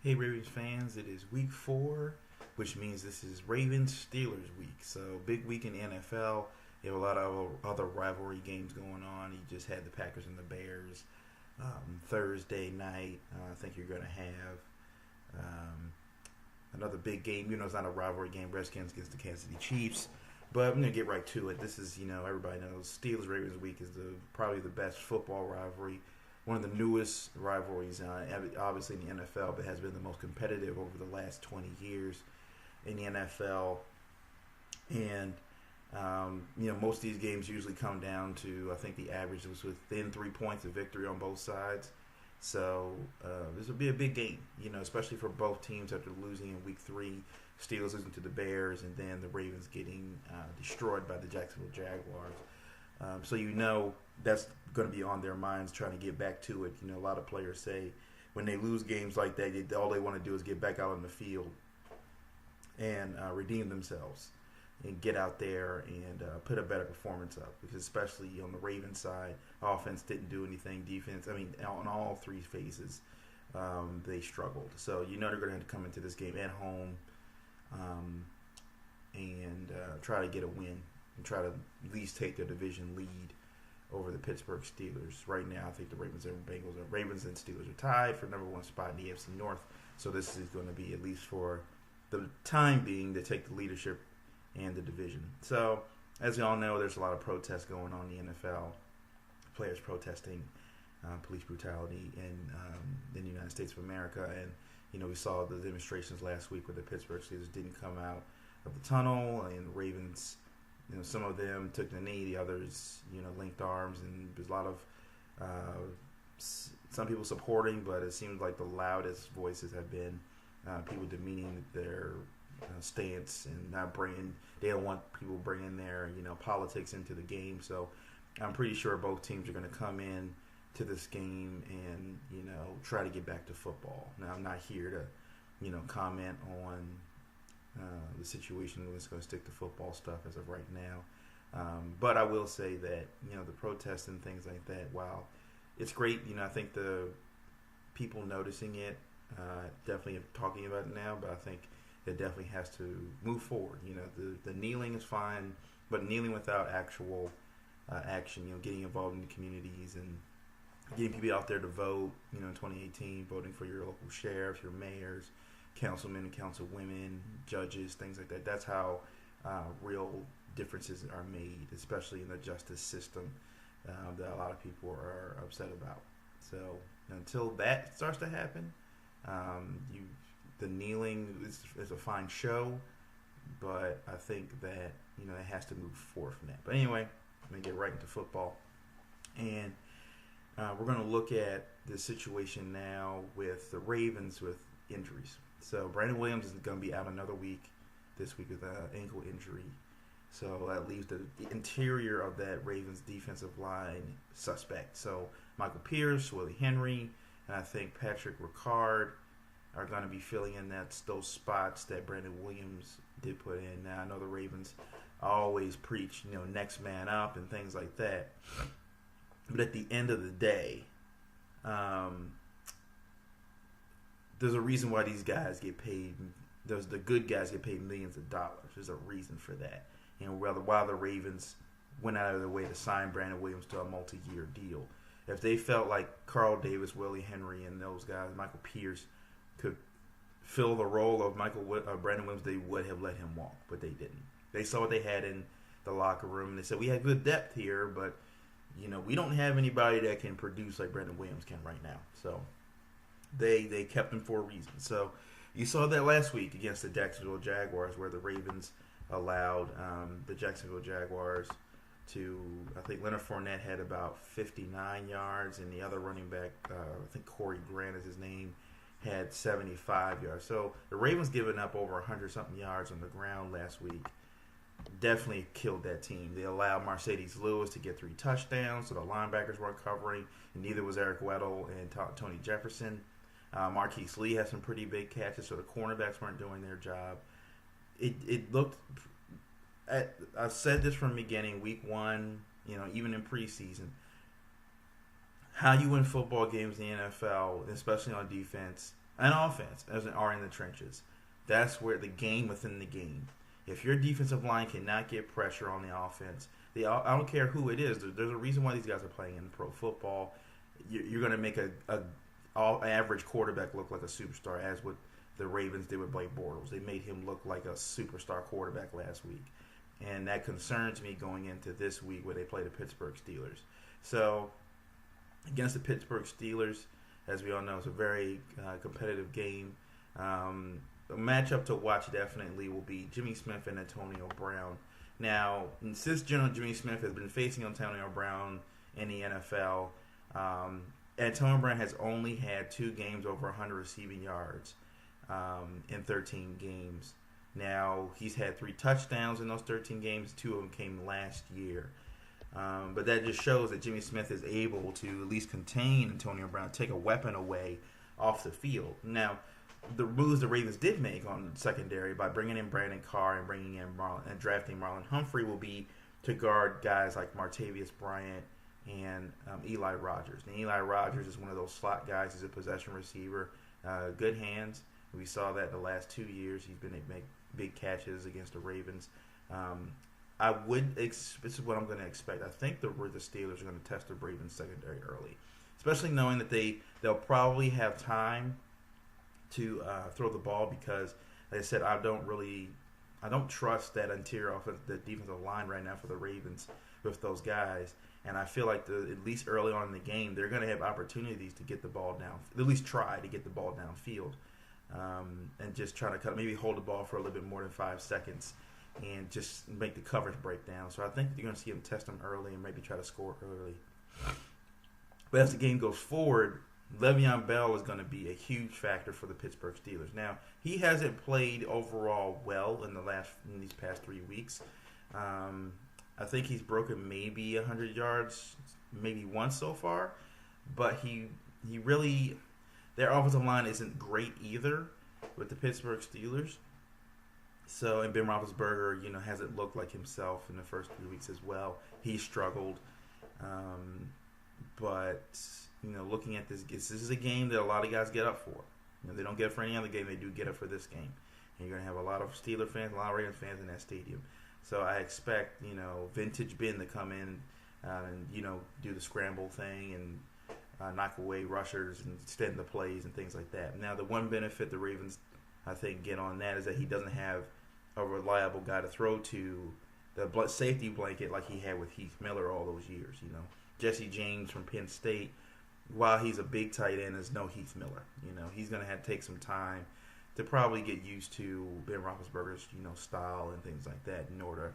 Hey Ravens fans, it is week 4, which means this is Ravens Steelers week. So big week in the NFL. You have a lot of other rivalry games going on. You just had the Packers and the Bears Thursday night. I think you're going to have another big game. It's not a rivalry game. Redskins against the Kansas City Chiefs. But I'm going to get right to it. This is, everybody knows Steelers Ravens week is probably the best football rivalry. One of the newest rivalries, obviously in the NFL, but has been the most competitive over the last 20 years in the NFL. And, most of these games usually come down to, I think the average was within 3 points of victory on both sides. So this will be a big game, especially for both teams after losing in week 3. Steelers losing to the Bears, and then the Ravens getting destroyed by the Jacksonville Jaguars. So that's going to be on their minds trying to get back to it. A lot of players say when they lose games like that, all they want to do is get back out on the field and redeem themselves and get out there and put a better performance up. Because especially on the Ravens side, offense didn't do anything. Defense, on all 3 phases, they struggled. So they're going to have to come into this game at home and try to get a win and try to at least take their division lead over the Pittsburgh Steelers. Right now, I think the Ravens and Steelers are tied for number 1 spot in the AFC North. So this is going to be, at least for the time being, to take the leadership and the division. So, as you all know, there's a lot of protests going on in the NFL. Players protesting police brutality in the United States of America. And, we saw the demonstrations last week where the Pittsburgh Steelers didn't come out of the tunnel, and the Ravens, some of them took the knee, the others, linked arms, and there's a lot of some people supporting, but it seems like the loudest voices have been people demeaning their stance and they don't want people bringing their politics into the game. So I'm pretty sure both teams are going to come in to this game and try to get back to football. Now, I'm not here to comment on the situation. We're just going to stick to football stuff as of right now. But I will say that the protests and things like that, while it's great, I think the people noticing it definitely talking about it now, but I think it definitely has to move forward. The kneeling is fine, but kneeling without actual action, getting involved in the communities and getting people out there to vote, in 2018, voting for your local sheriffs, your mayors, councilmen and councilwomen, judges, things like that. That's how real differences are made, especially in the justice system that a lot of people are upset about. So until that starts to happen, the kneeling is a fine show, but I think that it has to move forward from that. But anyway, I'm going to get right into football. And we're going to look at the situation now with the Ravens with injuries. So Brandon Williams is going to be out another week this week with an ankle injury. So that leaves the interior of that Ravens defensive line suspect. So Michael Pierce, Willie Henry, and I think Patrick Ricard are going to be filling in those spots that Brandon Williams did put in. Now, I know the Ravens always preach, next man up and things like that. But at the end of the day, there's a reason why these guys get paid. The good guys get paid millions of dollars. There's a reason for that. While the Ravens went out of their way to sign Brandon Williams to a multi-year deal, if they felt like Carl Davis, Willie Henry, and those guys, Michael Pierce, could fill the role of Brandon Williams, they would have let him walk, but they didn't. They saw what they had in the locker room, and they said, we have good depth here, but we don't have anybody that can produce like Brandon Williams can right now. So they kept him for a reason. So you saw that last week against the Jacksonville Jaguars, where the Ravens allowed the Jacksonville Jaguars to, I think Leonard Fournette had about 59 yards, and the other running back, I think Corey Grant is his name, had 75 yards. So the Ravens giving up over 100-something yards on the ground last week definitely killed that team. They allowed Mercedes Lewis to get 3 touchdowns, so the linebackers weren't covering, and neither was Eric Weddle and Tony Jefferson. Marquise Lee had some pretty big catches, so the cornerbacks weren't doing their job. It looked I've said this from the beginning, week 1, even in preseason, how you win football games in the NFL, especially on defense, and offense as are in the trenches. That's where the game within the game. If your defensive line cannot get pressure on the offense, I don't care who it is. There's a reason why these guys are playing in pro football. You're going to make a all average quarterback look like a superstar, as what the Ravens did with Blake Bortles. They made him look like a superstar quarterback last week, and that concerns me going into this week where they play the Pittsburgh Steelers. So against the Pittsburgh Steelers, as we all know, it's a very competitive game. A matchup to watch definitely will be Jimmy Smith and Antonio Brown. Now, since Jimmy Smith has been facing Antonio Brown in the NFL, Antonio Brown has only had 2 games over 100 receiving yards in 13 games. Now, he's had 3 touchdowns in those 13 games. 2 of them came last year. But that just shows that Jimmy Smith is able to at least contain Antonio Brown, take a weapon away off the field. Now, the moves the Ravens did make on secondary by bringing in Brandon Carr and bringing in and drafting Marlon Humphrey will be to guard guys like Martavius Bryant and Eli Rogers. And Eli Rogers is one of those slot guys. He's a possession receiver, good hands. We saw that the last 2 years. He's been able to make big catches against the Ravens. This is what I'm going to expect. I think the Steelers are going to test the Ravens secondary early, especially knowing that they'll probably have time to throw the ball because, like I said, I don't trust that interior the defensive line right now for the Ravens with those guys. And I feel like at least early on in the game, they're going to have opportunities to get the ball down, at least try to get the ball downfield, and just try to maybe hold the ball for a little bit more than 5 seconds and just make the coverage break down. So I think you're going to see them test them early and maybe try to score early. But as the game goes forward, Le'Veon Bell is going to be a huge factor for the Pittsburgh Steelers. Now, he hasn't played overall well in these past 3 weeks. I think he's broken maybe 100 yards, maybe once so far. But he really, their offensive line isn't great either with the Pittsburgh Steelers. So, and Ben Roethlisberger, hasn't looked like himself in the first 3 weeks as well. He struggled. But looking at this is a game that a lot of guys get up for. They don't get it for any other game. They do get it for this game. And you're going to have a lot of Steeler fans, a lot of Ravens fans in that stadium. So I expect, vintage Ben to come in and, do the scramble thing and knock away rushers and extend the plays and things like that. Now, the one benefit the Ravens, I think, get on that is that he doesn't have a reliable guy to throw to, the safety blanket like he had with Heath Miller all those years, Jesse James from Penn State, while he's a big tight end, is no Heath Miller. He's going to have to take some time to probably get used to Ben Roethlisberger's, style and things like that in order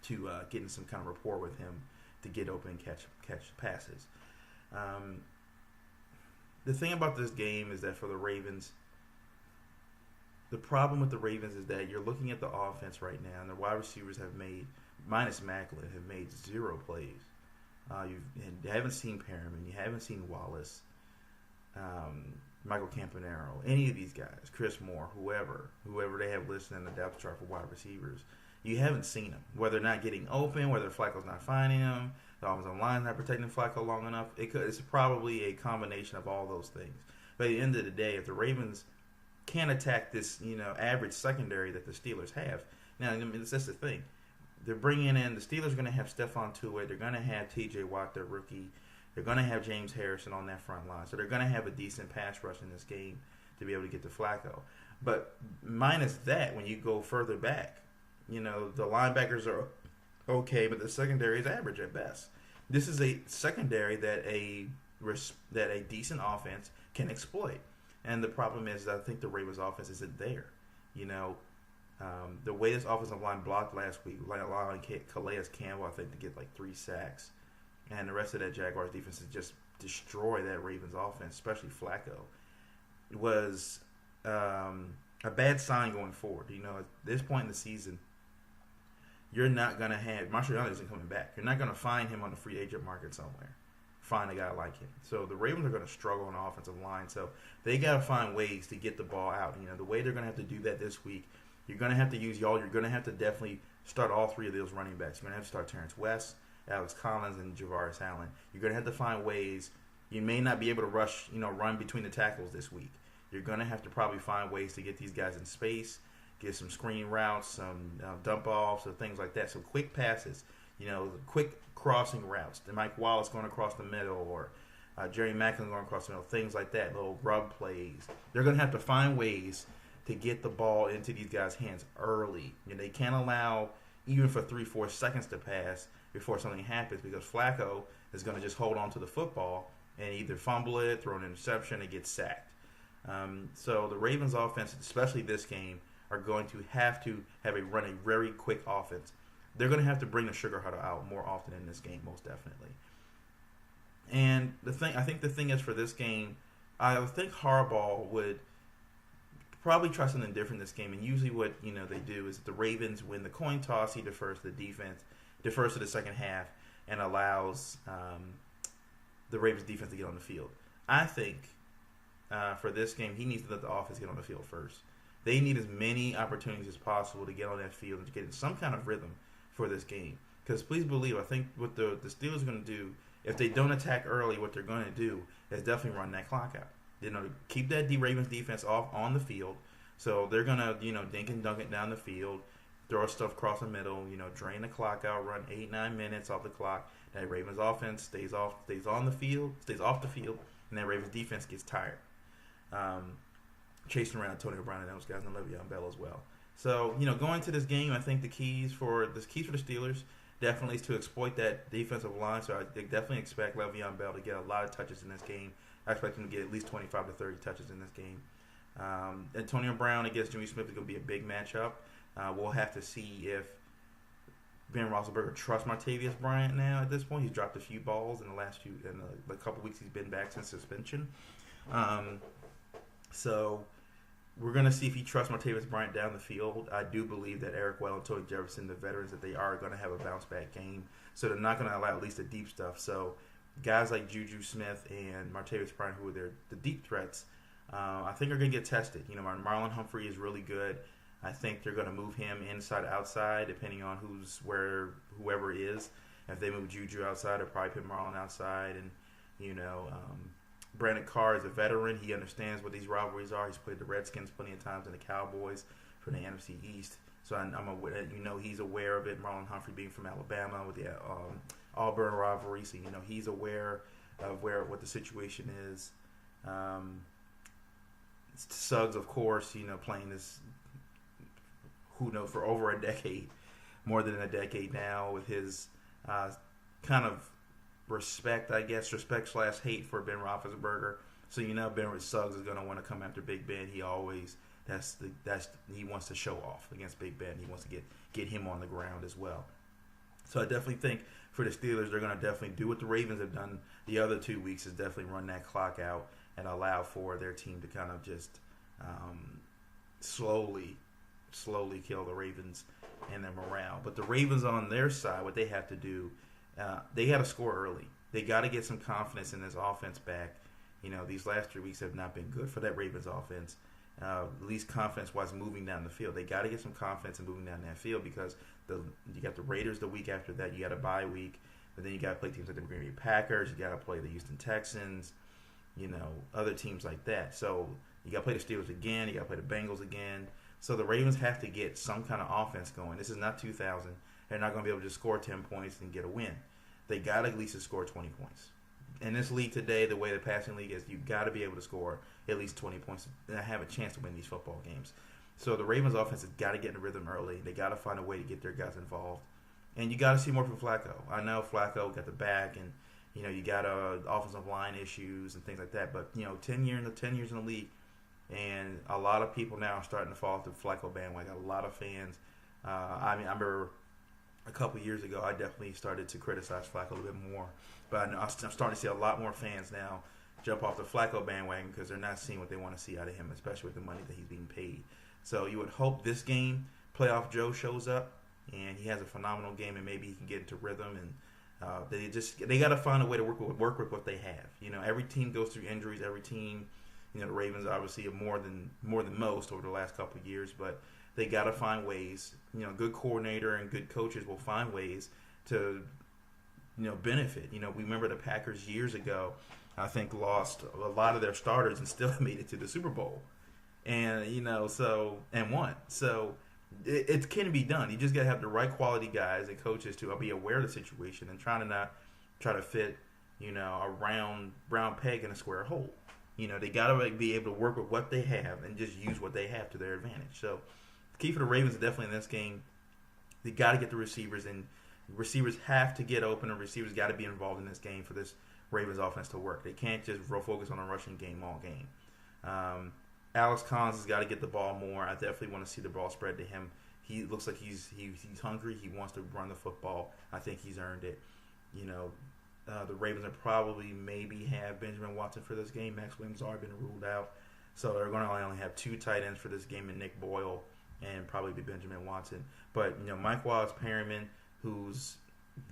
to get in some kind of rapport with him to get open and catch passes. The thing about this game is that for the Ravens, the problem with the Ravens is that you're looking at the offense right now, and the wide receivers have made, minus Macklin, have made 0 plays. You haven't seen Perriman, you haven't seen Wallace, Michael Campanaro, any of these guys, Chris Moore, whoever they have listed in the depth chart for wide receivers. You haven't seen them. Whether they're not getting open, whether Flacco's not finding them, the offensive line not protecting Flacco long enough. It's probably a combination of all those things. But at the end of the day, if the Ravens can't attack this, average secondary that the Steelers have, now that's the thing. They're bringing in, the Steelers are going to have Stephon Tuitt. They're going to have T.J. Watt, their rookie. They're going to have James Harrison on that front line. So they're going to have a decent pass rush in this game to be able to get to Flacco. But minus that, when you go further back, the linebackers are okay, but the secondary is average at best. This is a secondary that a decent offense can exploit. And the problem is that I think the Ravens offense isn't there. The way this offensive line blocked last week, like allowing Calais Campbell, I think, to get like 3 sacks. And the rest of that Jaguars defense to just destroy that Ravens offense, especially Flacco, it was a bad sign going forward. At this point in the season, you're not going to have, Marshall Yonder isn't coming back. You're not going to find him on the free agent market somewhere. Find a guy like him. So the Ravens are going to struggle on the offensive line. So they got to find ways to get the ball out. The way they're going to have to do that this week, you're going to have to use y'all. You're going to have to definitely start all 3 of those running backs. You're going to have to start Terrence West, Alex Collins, and Javaris Allen. You're going to have to find ways You may not be able to run between the tackles this week. You're going to have to probably find ways to get these guys in space, get some screen routes, some dump offs, or things like that. So quick passes, quick crossing routes. Mike Wallace going across the middle, or Jerry Macklin going across the middle, things like that, little rub plays. They're going to have to find ways to get the ball into these guys' hands early. They can't allow even for 3-4 seconds to pass before something happens, because Flacco is going to just hold on to the football and either fumble it, throw an interception, and get sacked. So the Ravens offense, especially this game, are going to have run a very quick offense. They're going to have to bring the sugar huddle out more often in this game, most definitely. And I think the thing is for this game, I think Harbaugh would probably try something different this game. And usually what they do is the Ravens win the coin toss. He defers to the defense, defers to the second half, and allows the Ravens defense to get on the field. I think for this game, he needs to let the offense get on the field first. They need as many opportunities as possible to get on that field and to get in some kind of rhythm for this game. Because please believe, I think what the Steelers are going to do, if they don't attack early, what they're going to do is definitely run that clock out. Keep that Ravens defense off on the field. So they're going to, dink and dunk it down the field, throw stuff across the middle, drain the clock out, run 8-9 minutes off the clock. That Ravens offense stays off the field, and that Ravens defense gets tired. Chasing around Antonio Brown and those guys, and Le'Veon Bell as well. So, going to this game, I think the keys for the Steelers definitely is to exploit that defensive line. So I definitely expect Le'Veon Bell to get a lot of touches in this game. I expect him to get at least 25 to 30 touches in this game. Antonio Brown against Jimmy Smith is going to be a big matchup. We'll have to see if Ben Roethlisberger trusts Martavius Bryant now at this point. He's dropped a few balls in the couple weeks he's been back since suspension. So we're going to see if he trusts Martavius Bryant down the field. I do believe that Eric Well and Tony Jefferson, the veterans, that they are going to have a bounce-back game. So they're not going to allow at least the deep stuff. So guys like Juju Smith and Martavius Bryant, who are the deep threats, I think are going to get tested. Marlon Humphrey is really good. I think they're going to move him inside, outside, depending on whoever is. If they move Juju outside, they'll probably put Marlon outside. And, Brandon Carr is a veteran. He understands what these rivalries are. He's played the Redskins plenty of times and the Cowboys from the NFC East. So I'm aware, he's aware of it. Marlon Humphrey being from Alabama with the Auburn rivalry, so he's aware of what the situation is. Suggs, of course, playing this, for over a decade, more than a decade now, with his kind of respect/hate for Ben Roethlisberger. So Ben Suggs is going to want to come after Big Ben. He always he wants to show off against Big Ben. He wants to get him on the ground as well. So I definitely think for the Steelers, they're going to definitely do what the Ravens have done the other 2 weeks, is definitely run that clock out and allow for their team to kind of just slowly kill the Ravens and their morale. But the Ravens on their side, what they have to do, they got to score early. They got to get some confidence in this offense back. These last 3 weeks have not been good for that Ravens offense, at least confidence-wise moving down the field. They got to get some confidence in moving down that field, because you got the Raiders the week after that. You got a bye week, but then you got to play teams like the Green Bay Packers. You got to play the Houston Texans, other teams like that. So you got to play the Steelers again. You got to play the Bengals again. So the Ravens have to get some kind of offense going. This is not 2000. They're not going to be able to just score 10 points and get a win. They got to at least score 20 points. In this league today, the way the passing league is, you've got to be able to score at least 20 points and have a chance to win these football games. So the Ravens offense has got to get in the rhythm early. They got to find a way to get their guys involved. And you got to see more from Flacco. I know Flacco got the back, and you got offensive line issues and things like that. But 10 years in the league, and a lot of people now are starting to fall off the Flacco bandwagon. A lot of fans. I remember a couple years ago, I definitely started to criticize Flacco a little bit more. But I'm starting to see a lot more fans now jump off the Flacco bandwagon because they're not seeing what they want to see out of him, especially with the money that he's being paid. So you would hope this game, Playoff Joe shows up and he has a phenomenal game, and maybe he can get into rhythm. And they got to find a way to work with what they have. Every team goes through injuries. Every team, the Ravens obviously have more than most over the last couple of years, but they got to find ways. Good coordinator and good coaches will find ways to benefit. We remember the Packers years ago I think lost a lot of their starters and still made it to the Super Bowl, and and won. So it can be done. You just got to have the right quality guys and coaches to be aware of the situation and try to not try to fit a round peg in a square hole. They got to be able to work with what they have and just use what they have to their advantage. So the key for the Ravens is definitely in this game. They got to get the receivers in. Receivers have to get open, and receivers got to be involved in this game for this Ravens offense to work. They can't just focus on a rushing game all game. Alex Collins has got to get the ball more. I definitely want to see the ball spread to him. He looks like he's hungry. He wants to run the football. I think he's earned it. The Ravens are probably maybe have Benjamin Watson for this game. Max Williams already been ruled out, so they're going to only have 2 tight ends for this game, and Nick Boyle and probably be Benjamin Watson. But Mike Wallace Perryman, who's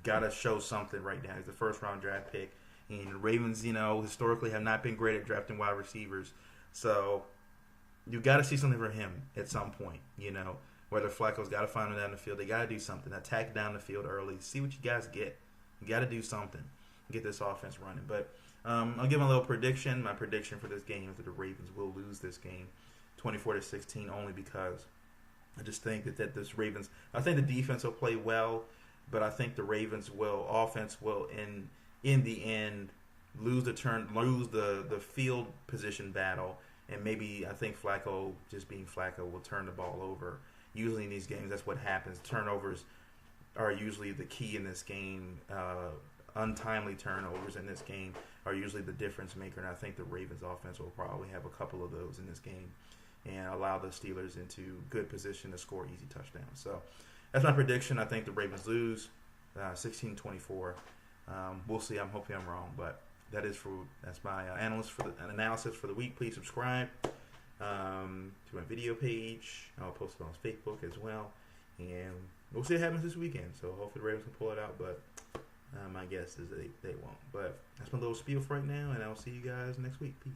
got to show something right now. He's the first-round draft pick, and the Ravens, historically have not been great at drafting wide receivers. So you got to see something from him at some point. Whether Flacco's got to find him down the field, they got to do something. Attack down the field early. See what you guys get. You got to do something. Get this offense running. But I'll give a little prediction. My prediction for this game is that the Ravens will lose this game 24-16 only because I just think that this Ravens, I think the defense will play well, but I think the Ravens offense will in the end lose the field position battle, and maybe I think Flacco, just being Flacco, will turn the ball over. Usually in these games, that's what happens. Turnovers are usually the key in this game. Untimely turnovers in this game are usually the difference maker, and I think the Ravens offense will probably have a couple of those in this game and allow the Steelers into good position to score easy touchdowns. So that's my prediction. I think the Ravens lose 16-24. We'll see. I'm hoping I'm wrong, but that's my analysis for the week. Please subscribe to my video page. I'll post it on Facebook as well, and we'll see what happens this weekend. So hopefully the Ravens can pull it out, but my guess is they won't. But that's my little spiel for right now, and I'll see you guys next week. Peace.